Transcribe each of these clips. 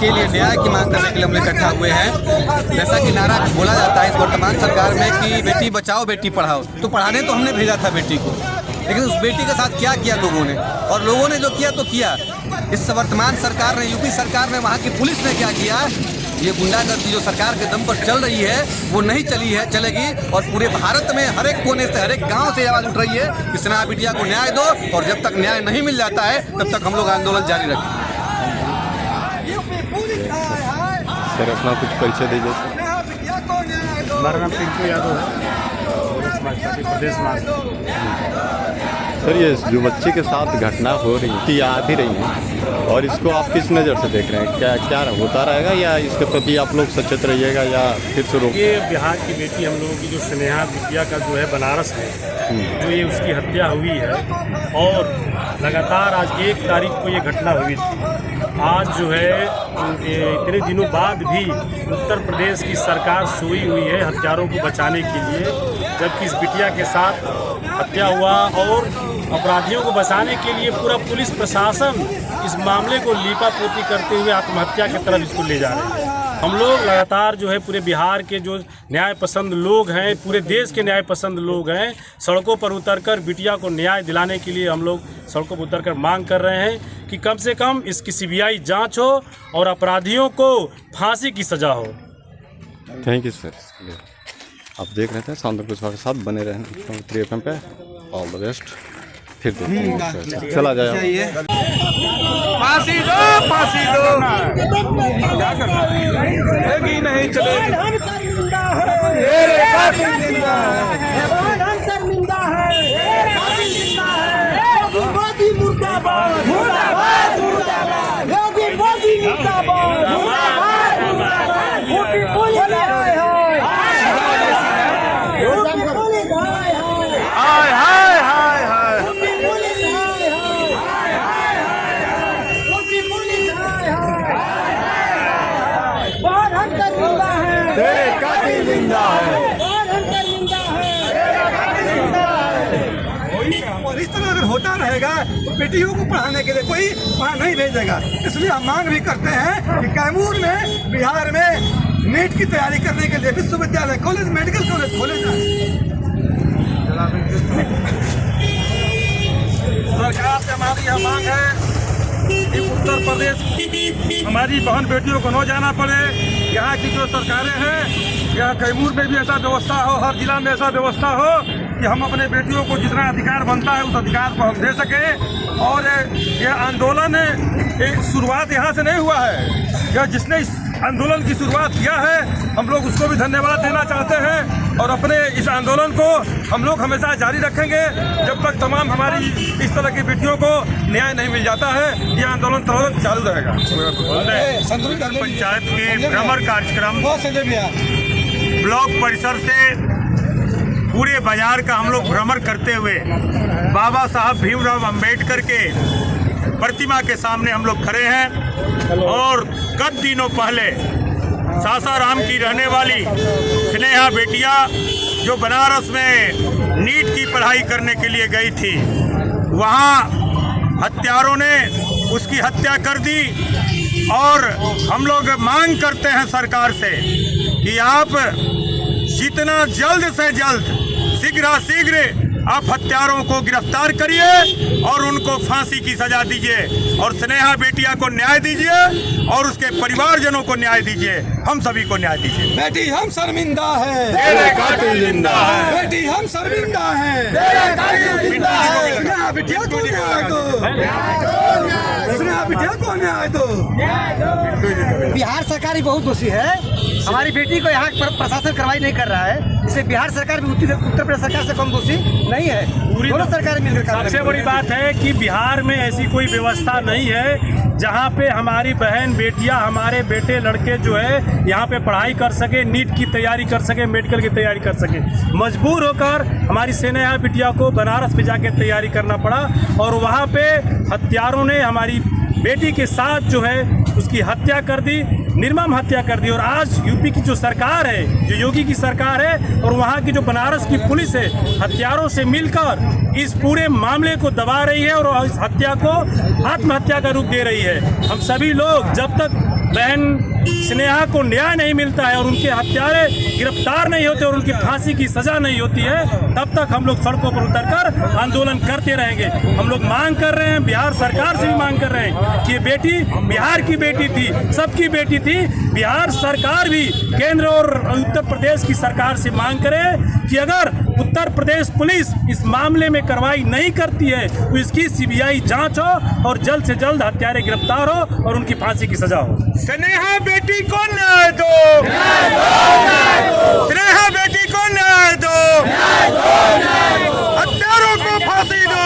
के लिए, न्याय की मांग करने के लिए हम लोग इकट्ठा हुए हैं। जैसा कि नारा बोला जाता है इस वर्तमान सरकार में कि बेटी बचाओ बेटी पढ़ाओ, तो पढ़ाने तो हमने भेजा था बेटी को, लेकिन उस बेटी के साथ क्या किया लोगों ने, और लोगों ने जो किया तो किया। इस वर्तमान सरकार ने, यूपी सरकार ने, वहाँ की पुलिस ने क्या किया, ये गुंडागर्दी जो सरकार के दम पर चल रही है वो नहीं चली है, चलेगी। और पूरे भारत में हर एक कोने से, हर एक गांव से आवाज़ उठ रही है कि स्नेहा बिटिया को न्याय दो, और जब तक न्याय नहीं मिल जाता है तब तक हम लोग आंदोलन जारी रखेंगे। सर अपना कुछ परिचय दीजिए। हमारा नाम पिंटू यादव है, प्रदेश सर ये जो बच्चे के साथ घटना हो रही थी, आ भी रही है, और इसको आप किस नज़र से देख रहे हैं? क्या होता रहेगा, या इसके प्रति आप लोग सचेत रहिएगा, या फिर से रोक? ये बिहार की बेटी हम लोगों की जो स्नेहा बिटिया का जो है बनारस है, जो ये उसकी हत्या हुई है, और लगातार आज 1 तारीख को ये घटना हुई थी। आज जो है इतने दिनों बाद भी उत्तर प्रदेश की सरकार सोई हुई है हत्यारों को बचाने के लिए, जबकि इस बिटिया के साथ हत्या हुआ, और अपराधियों को बचाने के लिए पूरा पुलिस प्रशासन इस मामले को लीपापोती करते हुए आत्महत्या की तरफ इसको ले जा रहे हैं। हम लोग लगातार जो है पूरे बिहार के जो न्याय पसंद लोग हैं, पूरे देश के न्याय पसंद लोग हैं, सड़कों पर उतरकर बिटिया को न्याय दिलाने के लिए हम लोग सड़कों पर उतरकर मांग कर रहे हैं कि कम से कम इसकी सीबीआई जांच हो और अपराधियों को फांसी की सज़ा हो। Thank you sir. आप देख रहे थे शानदार कुछ के साथ बने रहे 3 FM पे। All the best. फिर देखते हैं, चला जाए। फांसी दो, फांसी दो, चलेगी नहीं चलेगी। हम शर्मिंदा है, मोदी मुर्दाबाद, मुर्दाबाद, मुर्दाबाद, योगी मोदी मुर्दाबाद, मुर्दाबाद, मुर्दाबाद, मोदी पुलिस हाय हाय, मोदी पुलिस हाय हाय, हाय हाय हाय, मोदी पुलिस हाय हाय, मोदी पुलिस हाय हाय, बहुत हम शर्मिंदा है, तेरे कातिल जिंदा है, बहुत हम शर्मिंदा है। और इस तरह अगर होता रहेगा तो बेटियों को पढ़ाने के लिए कोई वहाँ नहीं भेजेगा। इसलिए हम मांग भी करते हैं कि कैमूर में, बिहार में नीट की तैयारी करने के लिए विश्वविद्यालय, कॉलेज, मेडिकल कॉलेज खोले जाए। सरकार से हमारी यह मांग है कि उत्तर प्रदेश हमारी बहन बेटियों को न जाना पड़े। यहाँ की जो सरकारें हैं, यहाँ कैमूर में भी ऐसा व्यवस्था हो, हर जिला में ऐसा व्यवस्था हो कि हम अपने बेटियों को जितना अधिकार बनता है उस अधिकार को हम दे सकें। और यह आंदोलन शुरुआत यहाँ से नहीं हुआ है, यह जिसने इस आंदोलन की शुरुआत किया है हम लोग उसको भी धन्यवाद देना चाहते हैं। और अपने इस आंदोलन को हम लोग हमेशा जारी रखेंगे जब तक तमाम हमारी इस तरह की बेटियों को न्याय नहीं मिल जाता है। यह आंदोलन चालू रहेगा। पंचायत के भ्रमण कार्यक्रम ब्लॉक परिसर से पूरे बाजार का हम लोग भ्रमण करते हुए बाबा साहब भीमराव अंबेडकर के प्रतिमा के सामने हम लोग खड़े हैं। और कई दिनों पहले सासाराम की रहने वाली स्नेहा बेटिया जो बनारस में नीट की पढ़ाई करने के लिए गई थी, वहाँ हत्यारों ने उसकी हत्या कर दी। और हम लोग मांग करते हैं सरकार से कि आप जितना जल्द से जल्द शीघ्र आप हत्यारों को गिरफ्तार करिए और उनको फांसी की सजा दीजिए, और स्नेहा बेटिया को न्याय दीजिए और उसके परिवारजनों को न्याय दीजिए। हम सभी को न्याय दीजिए। बेटी हम शर्मिंदा है, तेरे कातिल जिंदा है, बेटी हम शर्मिंदा है, तेरे कातिल जिंदा है। स्नेहा बिटिया को न्याय दो, स्नेहा बिटिया को न्याय दो। बिहार सरकार ही बहुत दोषी है, हमारी बेटी को यहाँ पर प्रशासन कार्रवाई नहीं कर रहा है, इसलिए बिहार सरकार भी उत्तर प्रदेश सरकार से कम दोषी नहीं है। दोनों सरकार मिलकर सबसे बड़ी बात है कि बिहार में ऐसी कोई व्यवस्था नहीं है जहाँ पे हमारी बहन बेटियाँ, हमारे बेटे लड़के जो है यहाँ पे पढ़ाई कर सके, नीट की तैयारी कर सके, मेडिकल की तैयारी कर सके। मजबूर होकर हमारी स्नेहा बिटिया को बनारस में जाके तैयारी करना पड़ा, और वहाँ पे हत्यारों ने हमारी बेटी के साथ जो है उसकी उसकी हत्या कर दी, निर्मम हत्या कर दी। और आज यूपी की जो सरकार है, जो योगी की सरकार है, और वहाँ की जो बनारस की पुलिस है, हत्यारों से मिलकर इस पूरे मामले को दबा रही है और इस हत्या को आत्महत्या का रूप दे रही है। हम सभी लोग जब तक बहन स्नेहा को न्याय नहीं मिलता है और उनके हत्यारे गिरफ्तार नहीं होते और उनकी फांसी की सजा नहीं होती है, तब तक हम लोग सड़कों पर उतरकर आंदोलन करते रहेंगे। हम लोग मांग कर रहे हैं, बिहार सरकार से भी मांग कर रहे हैं कि ये बेटी बिहार की बेटी थी, सबकी बेटी थी। बिहार सरकार भी केंद्र और उत्तर प्रदेश की सरकार से मांग करे कि अगर उत्तर प्रदेश पुलिस इस मामले में कार्रवाई नहीं करती है तो इसकी सीबीआई जांच हो और जल्द से जल्द हत्यारे गिरफ्तार हो और उनकी फांसी की सजा हो। स्नेहा बेटी को न्याय दो, स्नेहा बेटी को न्याय दो, हत्यारों को फांसी दो।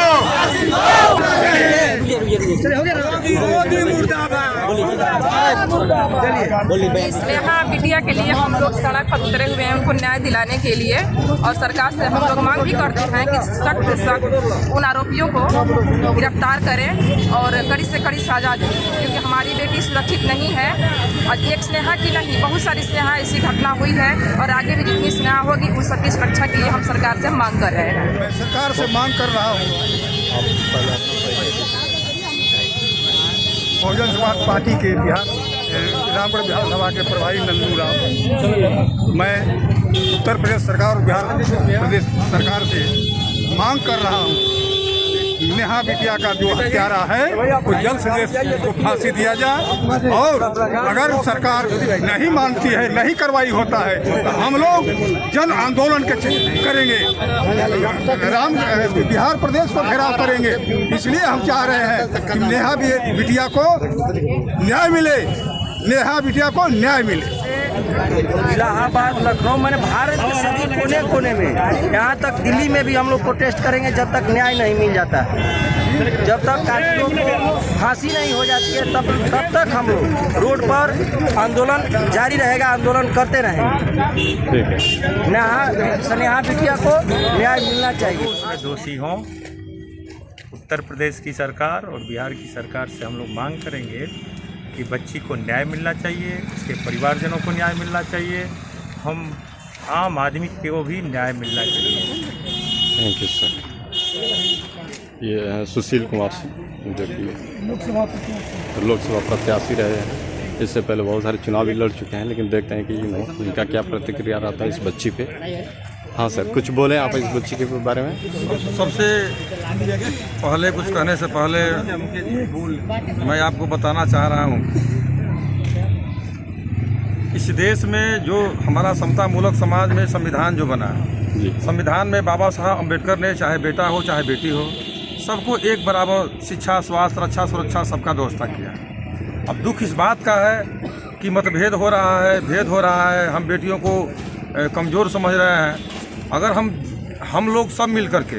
स्नेहा बिटिया के लिए हम लोग सड़क पर उतरे हुए हैं, उनको न्याय दिलाने के लिए। और सरकार से हम लोग मांग भी करते हैं कि सख्त से सख्त उन आरोपियों को गिरफ्तार करें और कड़ी से कड़ी सजा दें, क्योंकि हमारी बेटी सुरक्षित नहीं है। और एक स्नेहा की नहीं, बहुत सारी स्नेहा ऐसी घटना हुई है और आगे भी जितनी स्नेहा होगी उन सबकी सुरक्षा के लिए हम सरकार से मांग कर रहे हैं। मैं सरकार से मांग कर रहा हूँ, बहुजन समाज पार्टी के रामगढ़ विधानसभा के प्रभारी नंदू राम, मैं उत्तर प्रदेश सरकार और बिहार प्रदेश सरकार से मांग कर रहा हूँ, नेहा बिटिया का जो हत्यारा है वो जल्द से जल्द उसको फांसी दिया जाए। और अगर सरकार नहीं मानती है, नहीं कार्रवाई होता है, तो हम लोग जन आंदोलन करेंगे, बिहार प्रदेश को घेराव करेंगे। इसलिए हम चाह रहे हैं कि नेहा बिटिया को न्याय मिले, नेहा बिटिया को न्याय मिले। इलाहाबाद, लखनऊ, मैंने भारत के सभी कोने कोने में, यहाँ तक दिल्ली में भी हम लोग प्रोटेस्ट करेंगे जब तक न्याय नहीं मिल जाता है। जब तक कातिलों को फांसी नहीं हो जाती है तब तक हम लोग रोड पर आंदोलन जारी रहेगा, आंदोलन करते रहेंगे। स्नेहा बिटिया को न्याय मिलना चाहिए। उसमें दोषी हों, उत्तर प्रदेश की सरकार और बिहार की सरकार से हम लोग मांग करेंगे कि बच्ची को न्याय मिलना चाहिए, उसके परिवारजनों को न्याय मिलना चाहिए, हम आम आदमी को भी न्याय मिलना चाहिए। Thank you sir. ये सुशील कुमार सिंह जो कि लोकसभा प्रत्याशी रहे हैं, इससे पहले बहुत सारे चुनाव भी लड़ चुके हैं, लेकिन देखते हैं कि इनका क्या प्रतिक्रिया रहता है इस बच्ची पे। हाँ सर, कुछ बोलें आप इस बच्ची के बारे में। सबसे पहले कुछ कहने से पहले मैं आपको बताना चाह रहा हूँ, इस देश में जो हमारा समता मूलक समाज में संविधान जो बना है, संविधान में बाबा साहब अम्बेडकर ने चाहे बेटा हो चाहे बेटी हो, सबको एक बराबर शिक्षा, स्वास्थ्य, रक्षा, सुरक्षा सबका व्यवस्था किया है। अब दुख इस बात का है कि मतभेद हो रहा है, भेद हो रहा है, हम बेटियों को कमज़ोर समझ रहे हैं। अगर हम लोग सब मिल करके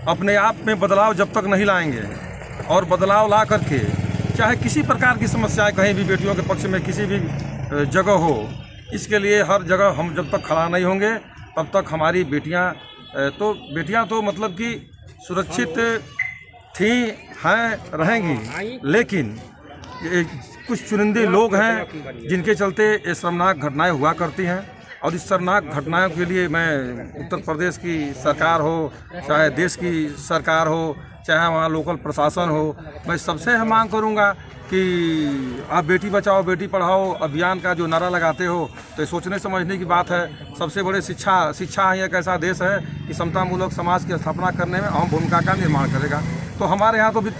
अपने आप में बदलाव जब तक नहीं लाएंगे और बदलाव ला करके चाहे किसी प्रकार की समस्याएं कहीं भी बेटियों के पक्ष में किसी भी जगह हो, इसके लिए हर जगह हम जब तक खड़ा नहीं होंगे तब तक हमारी बेटियां तो मतलब कि सुरक्षित थी, हैं, रहेंगी। लेकिन कुछ चुनिंदे लोग हैं जिनके चलते ये शर्मनाक घटनाएं हुआ करती हैं, और इस शर्मनाक घटनाओं के लिए मैं उत्तर प्रदेश की सरकार हो, चाहे देश की सरकार हो, चाहे वहाँ लोकल प्रशासन हो, मैं सबसे मांग करूँगा कि आप बेटी बचाओ बेटी पढ़ाओ अभियान का जो नारा लगाते हो, तो ये सोचने समझने की बात है। सबसे बड़े शिक्षा ही एक ऐसा देश है कि समतामूलक समाज की स्थापना करने में अहम भूमिका का निर्माण करेगा। तो हमारे यहाँ तो भी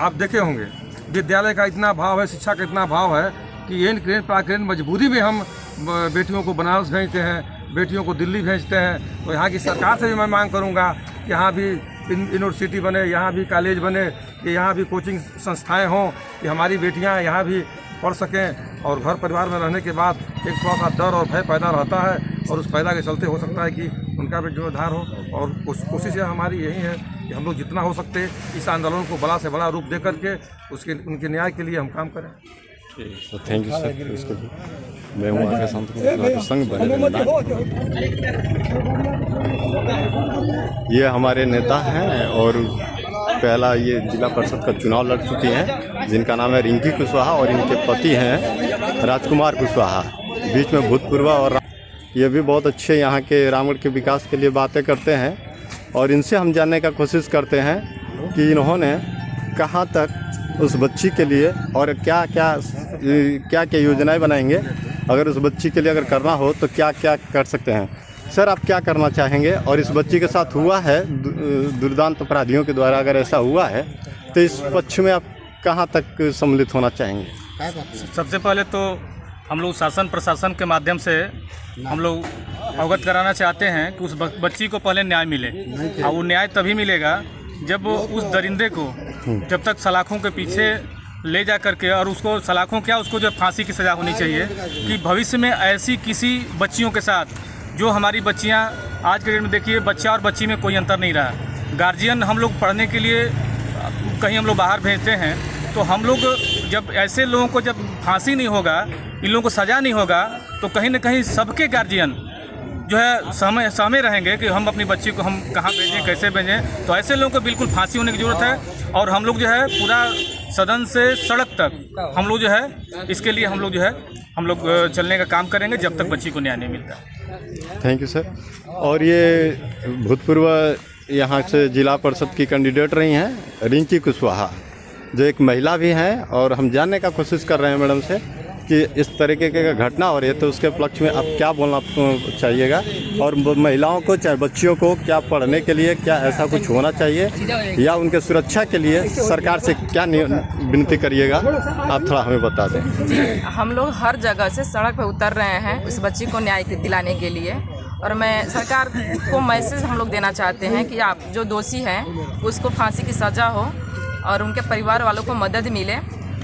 आप देखे होंगे विद्यालय का इतना भाव है, शिक्षा का इतना भाव है कि एन प्राकृतिक मजबूरी में हम बेटियों को बनारस भेजते हैं, बेटियों को दिल्ली भेजते हैं। तो यहाँ की सरकार से भी मैं मांग करूँगा कि यहाँ भी यूनिवर्सिटी बने, यहाँ भी कॉलेज बने, कि यहाँ भी कोचिंग संस्थाएं हों कि हमारी बेटियाँ यहाँ भी पढ़ सकें। और घर परिवार में रहने के बाद एक थोड़ा सा डर और भय पैदा रहता है, और उस पैदा के चलते हो सकता है कि उनका भी जीर्णोद्धार हो। और कोशिश हमारी यही है कि हम लोग जितना हो सकते इस आंदोलन को बड़ा से बड़ा रूप दे करके उनके न्याय के लिए हम काम करें। Thank you sir. इसको मैं हूँ आगे संघ बने। ये हमारे नेता हैं और पहला ये जिला परिषद का चुनाव लड़ चुकी हैं जिनका नाम है रिंकी कुशवाहा और इनके पति हैं राजकुमार कुशवाहा। बीच में भूतपूर्व और ये भी बहुत अच्छे यहाँ के रामगढ़ के विकास के लिए बातें करते हैं और इनसे हम जानने का कोशिश करते हैं कि इन्होंने कहाँ तक उस बच्ची के लिए और क्या क्या योजनाएं बनाएंगे, अगर उस बच्ची के लिए अगर करना हो तो क्या क्या कर सकते हैं। सर, आप क्या करना चाहेंगे और इस बच्ची के साथ हुआ है दुर्दांत अपराधियों के द्वारा अगर ऐसा हुआ है तो इस पक्ष में आप कहाँ तक सम्मिलित होना चाहेंगे? सबसे पहले तो हम लोग शासन प्रशासन के माध्यम से हम लोग अवगत कराना चाहते हैं कि उस बच्ची को पहले न्याय मिले, और वो न्याय तभी मिलेगा जब उस दरिंदे को जब तक सलाखों के पीछे ले जा करके, और उसको सलाखों क्या उसको जो फांसी की सज़ा होनी चाहिए कि भविष्य में ऐसी किसी बच्चियों के साथ, जो हमारी बच्चियां आज के डेट में देखिए बच्चा और बच्ची में कोई अंतर नहीं रहा। गार्जियन हम लोग पढ़ने के लिए कहीं हम लोग बाहर भेजते हैं, तो हम लोग जब ऐसे लोगों को जब फांसी नहीं होगा, इन लोगों को सज़ा नहीं होगा, तो कहीं ना कहीं सबके गार्जियन जो है सहमे रहेंगे कि हम अपनी बच्ची को हम कहाँ भेजें, कैसे भेजें। तो ऐसे लोगों को बिल्कुल फांसी होने की ज़रूरत है, और हम लोग जो है पूरा सदन से सड़क तक हम लोग जो है इसके लिए हम लोग चलने का काम करेंगे जब तक बच्ची को न्याय नहीं मिलता। Thank you sir. और ये भूतपूर्व यहाँ से जिला परिषद की कैंडिडेट रही हैं रिंकी कुशवाहा, जो एक महिला भी हैं, और हम जानने का कोशिश कर रहे हैं मैडम से कि इस तरीके की घटना हो रही है तो उसके पक्ष में आप क्या बोलना चाहिएगा, और महिलाओं को चाहे बच्चियों को क्या पढ़ने के लिए क्या ऐसा कुछ होना चाहिए, या उनके सुरक्षा के लिए सरकार से क्या विनती करिएगा, आप थोड़ा हमें बता दें। हम लोग हर जगह से सड़क पर उतर रहे हैं उस बच्ची को न्याय दिलाने के लिए, और मैं सरकार को मैसेज हम लोग देना चाहते हैं कि आप जो दोषी हैं उसको फांसी की सज़ा हो और उनके परिवार वालों को मदद मिले,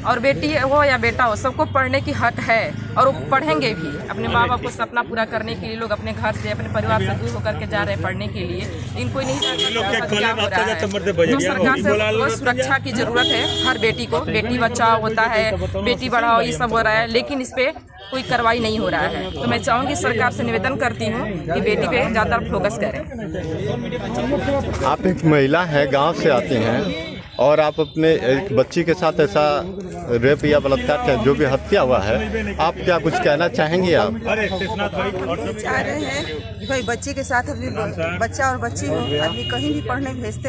और बेटी हो या बेटा हो सबको पढ़ने की हक है, और वो पढ़ेंगे भी। अपने माँ बाप को सपना पूरा करने के लिए लोग अपने घर से अपने परिवार से दूर होकर के जा रहे हैं पढ़ने के लिए, इनको नहीं क्या हो रहा है। तो सरकार से सुरक्षा की ज़रूरत है हर बेटी को, बेटी बचाओ होता है, बेटी बढ़ाओ, ये सब हो रहा है, लेकिन इस पर कोई कार्रवाई नहीं हो रहा है। तो मैं चाहूँगी सरकार से निवेदन करती हूँ कि बेटी पे ज़्यादा फोकस करें। आप एक महिला है, गाँव से आती हैं, और आप अपने एक बच्ची के साथ ऐसा रेप या बलात्कार जो भी हत्या हुआ है, आप क्या कुछ कहना चाहेंगे? आप चाह रहे हैं कि भाई बच्ची के साथ अभी बच्चा और बच्ची हो, आदमी कहीं भी पढ़ने भेजते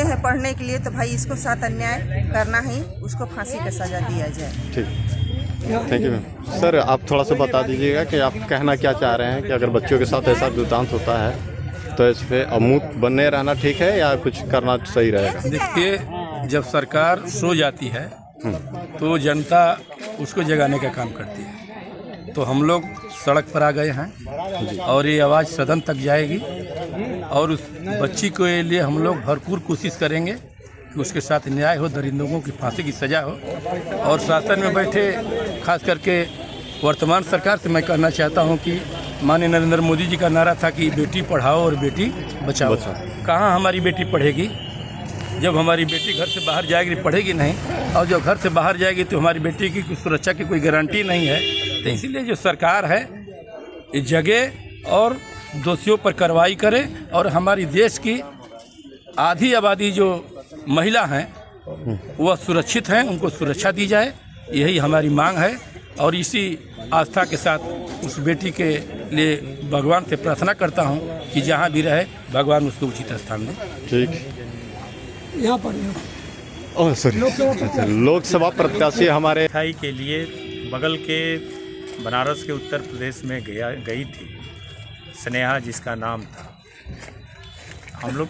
हैं पढ़ने के लिए, तो भाई इसको साथ अन्याय करना ही, उसको फांसी का सजा दिया जाए। ठीक, थैंक यू मैम। सर, आप थोड़ा सा बता दीजिएगा कि आप कहना क्या चाह रहे हैं कि अगर बच्चों के साथ ऐसा दुर्दांत होता है तो इस पर अमूक बने रहना ठीक है या कुछ करना सही रहेगा? देखिए, जब सरकार सो जाती है तो जनता उसको जगाने का काम करती है, तो हम लोग सड़क पर आ गए हैं और ये आवाज़ सदन तक जाएगी, और उस बच्ची के लिए हम लोग भरपूर कोशिश करेंगे कि उसके साथ न्याय हो, दरिंदों की फांसी की सज़ा हो। और शासन में बैठे खास करके वर्तमान सरकार से मैं कहना चाहता हूँ कि माननीय नरेंद्र मोदी जी का नारा था कि बेटी पढ़ाओ और बेटी बचाओ। कहाँ हमारी बेटी पढ़ेगी जब हमारी बेटी घर से बाहर जाएगी? पढ़ेगी नहीं, और जब घर से बाहर जाएगी तो हमारी बेटी की सुरक्षा की कोई गारंटी नहीं है। तो इसीलिए जो सरकार है इस जगह और दोषियों पर कार्रवाई करे, और हमारी देश की आधी आबादी जो महिला हैं वह सुरक्षित हैं, उनको सुरक्षा दी जाए, यही हमारी मांग है। और इसी आस्था के साथ उस बेटी के लिए भगवान से प्रार्थना करता हूं कि जहां भी रहे भगवान उसको उचित स्थान दें। ठीक, यहाँ पर लोकसभा प्रत्याशी हमारे मिठाई के लिए बगल के बनारस के उत्तर प्रदेश में गई थी स्नेहा, जिसका नाम था। हम लोग